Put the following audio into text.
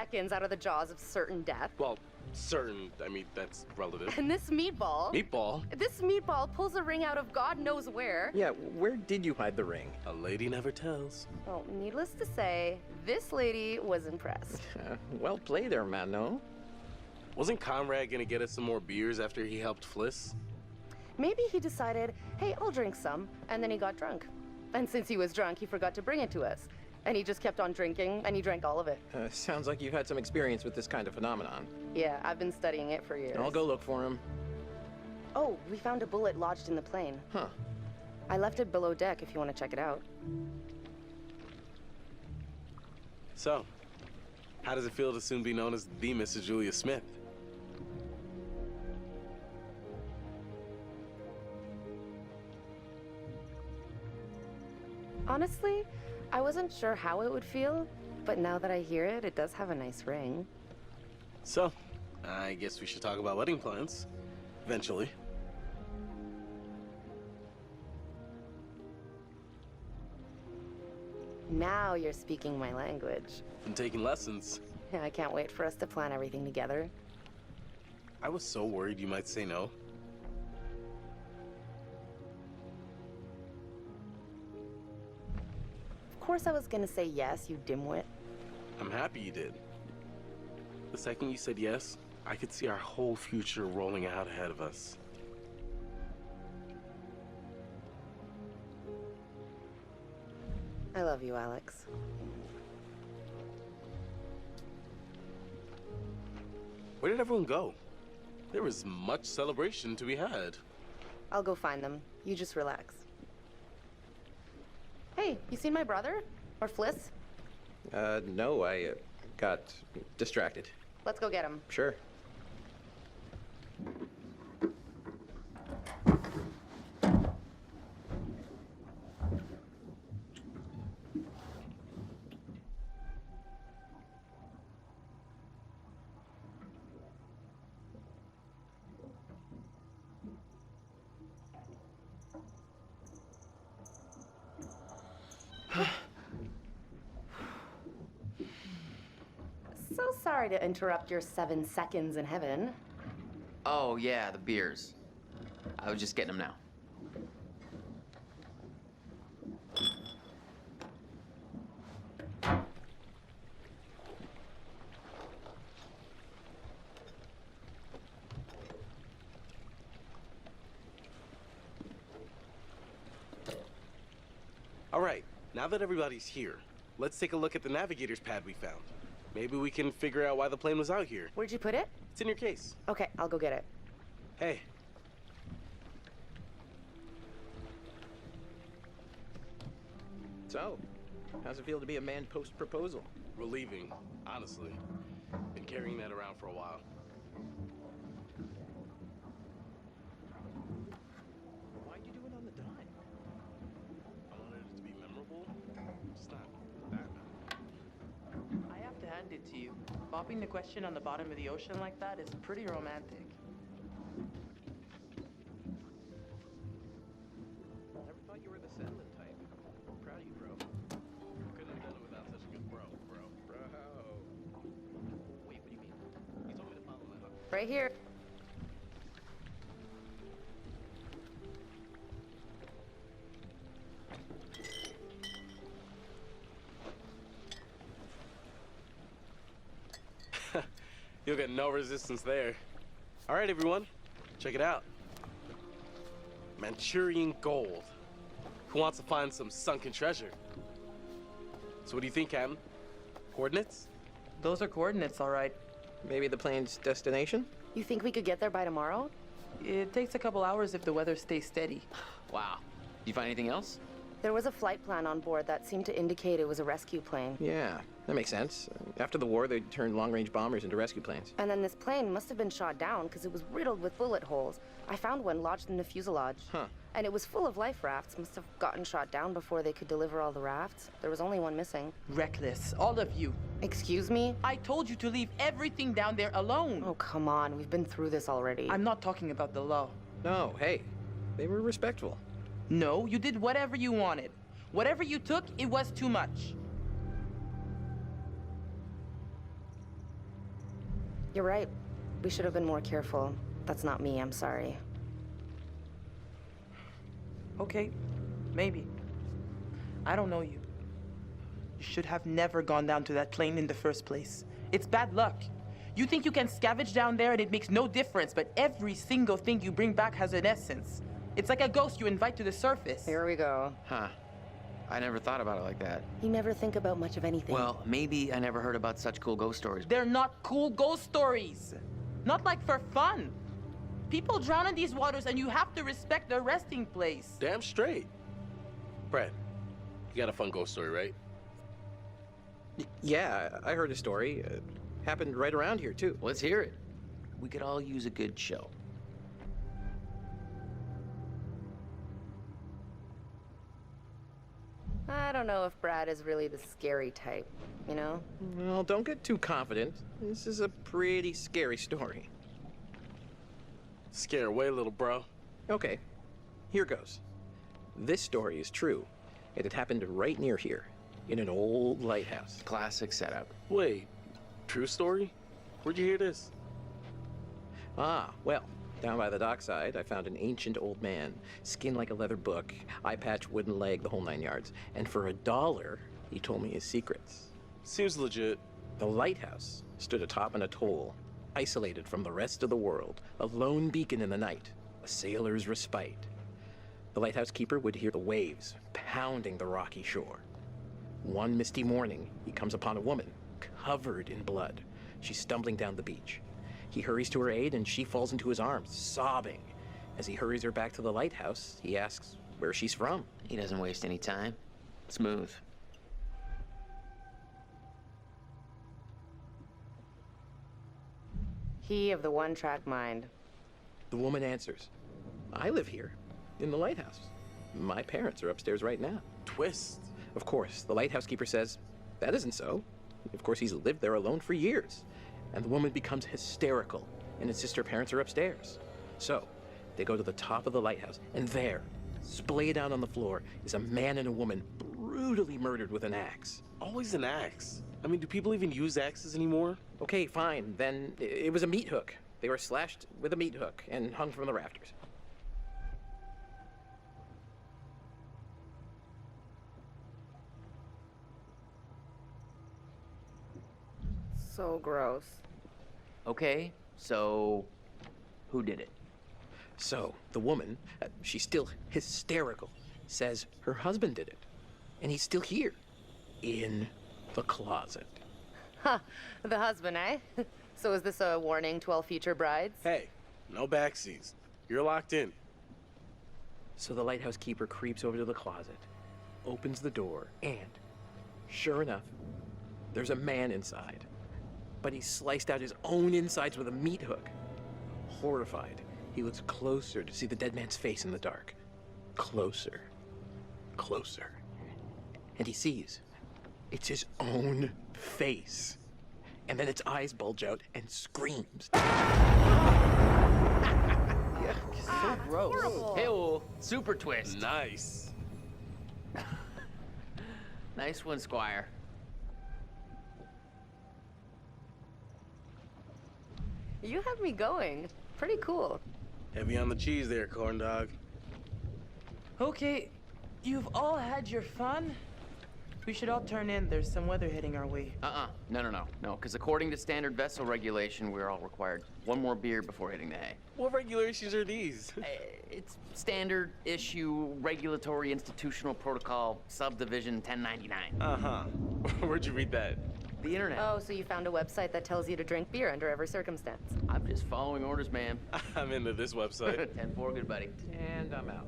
seconds out of the jaws of certain death. Well, certain, I mean, that's relative. And this meatball... Meatball? This meatball pulls a ring out of God knows where. Yeah, where did you hide the ring? A lady never tells. Well, needless to say, this lady was impressed. Well played there, Mano. Wasn't Conrad gonna get us some more beers after he helped Fliss? Maybe he decided, hey, I'll drink some, and then he got drunk. And since he was drunk, he forgot to bring it to us. And he just kept on drinking, and he drank all of it. Sounds like you've had some experience with this kind of phenomenon. Yeah, I've been studying it for years. I'll go look for him. Oh, we found a bullet lodged in the plane. Huh. I left it below deck if you want to check it out. So, how does it feel to soon be known as the Mrs. Julia Smith? Honestly, I wasn't sure how it would feel, but now that I hear it, it does have a nice ring. So, I guess we should talk about wedding plans. Eventually. Now you're speaking my language. I'm taking lessons. Yeah, I can't wait for us to plan everything together. I was so worried you might say no. Of course I was gonna say yes, you dimwit. I'm happy you did. The second you said yes, I could see our whole future rolling out ahead of us. I love you, Alex. Where did everyone go? There was much celebration to be had. I'll go find them. You just relax. Hey, you seen my brother? Or Fliss? No, I got distracted. Let's go get him. Sure. So sorry to interrupt your 7 seconds in heaven. Oh, yeah, the beers. I was just getting them now. All right, now that everybody's here, let's take a look at the navigator's pad we found. Maybe we can figure out why the plane was out here. Where'd you put it? It's in your case. Okay, I'll go get it. Hey. So, how's it feel to be a man post-proposal? Relieving, honestly. Been carrying that around for a while. Why'd you do it on the dime? I wanted it to be memorable. It's not that memorable. I have to hand it to you. Bopping the question on the bottom of the ocean like that is pretty romantic. Never thought you were the settling type. Proud of you, bro. Couldn't have done it without such a good bro. Wait, what do you mean? He told me to follow that up. Right here. You'll get no resistance there. All right, everyone, check it out. Manchurian gold. Who wants to find some sunken treasure? So what do you think, Captain? Coordinates? Those are coordinates, all right. Maybe the plane's destination? You think we could get there by tomorrow? It takes a couple hours if the weather stays steady. Wow. You find anything else? There was a flight plan on board that seemed to indicate it was a rescue plane. Yeah, that makes sense. After the war, they turned long-range bombers into rescue planes. And then this plane must have been shot down because it was riddled with bullet holes. I found one lodged in the fuselage. Huh. And it was full of life rafts. Must have gotten shot down before they could deliver all the rafts. There was only one missing. Reckless, all of you. Excuse me? I told you to leave everything down there alone. Oh, come on. We've been through this already. I'm not talking about the law. No, hey, they were respectful. No, you did whatever you wanted. Whatever you took, it was too much. You're right. We should have been more careful. That's not me, I'm sorry. Okay, maybe. I don't know you. You should have never gone down to that plane in the first place. It's bad luck. You think you can scavenge down there and it makes no difference, but every single thing you bring back has an essence. It's like a ghost you invite to the surface. Here we go. Huh. I never thought about it like that. You never think about much of anything. Well, maybe I never heard about such cool ghost stories. They're not cool ghost stories. Not like for fun. People drown in these waters and you have to respect their resting place. Damn straight. Brad, you got a fun ghost story, right? Yeah, I heard a story. Happened right around here, too. Let's hear it. We could all use a good show. I don't know if Brad is really the scary type, you know? Well, don't get too confident. This is a pretty scary story. Scare away, little bro. Okay, here goes. This story is true. It had happened right near here, in an old lighthouse. Classic setup. Wait, true story? Where'd you hear this? Ah, well, down by the dockside, I found an ancient old man, skin like a leather book, eye patch, wooden leg, the whole 9 yards. And for $1, he told me his secrets. Seems legit. The lighthouse stood atop an atoll, isolated from the rest of the world, a lone beacon in the night, a sailor's respite. The lighthouse keeper would hear the waves pounding the rocky shore. One misty morning, he comes upon a woman, covered in blood. She's stumbling down the beach. He hurries to her aid, and she falls into his arms, sobbing. As he hurries her back to the lighthouse, he asks where she's from. He doesn't waste any time. Smooth. He of the one-track mind. The woman answers, I live here, in the lighthouse. My parents are upstairs right now. Twist. Of course, the lighthouse keeper says, that isn't so. Of course, he's lived there alone for years. And the woman becomes hysterical and insists her parents are upstairs. So, they go to the top of the lighthouse, and there, splayed out on the floor, is a man and a woman brutally murdered with an axe. Always an axe. I mean, do people even use axes anymore? Okay, fine. Then it was a meat hook. They were slashed with a meat hook and hung from the rafters. So gross. Okay, so who did it? So, the woman, she's still hysterical, says her husband did it. And he's still here, in the closet. Huh. The husband, eh? So is this a warning to all future brides? Hey, no backseas. You're locked in. So the lighthouse keeper creeps over to the closet, opens the door, and, sure enough, there's a man inside. But he sliced out his own insides with a meat hook. Horrified, he looks closer to see the dead man's face in the dark. Closer. Closer. And he sees it's his own face. And then its eyes bulge out and screams. So gross. horrible. Hey-oh, super twist. Nice. Nice one, Squire. You have me going. Pretty cool. Heavy on the cheese there, corn dog. Okay, you've all had your fun. We should all turn in. There's some weather heading our way. No, because according to standard vessel regulation, we're all required one more beer before hitting the hay. What regulations are these? It's standard issue regulatory institutional protocol subdivision 1099. Uh-huh. Where'd you read that? The internet. Oh, so you found a website that tells you to drink beer under every circumstance. I'm just following orders, ma'am. I'm into this website. 10-4, good buddy. And I'm out.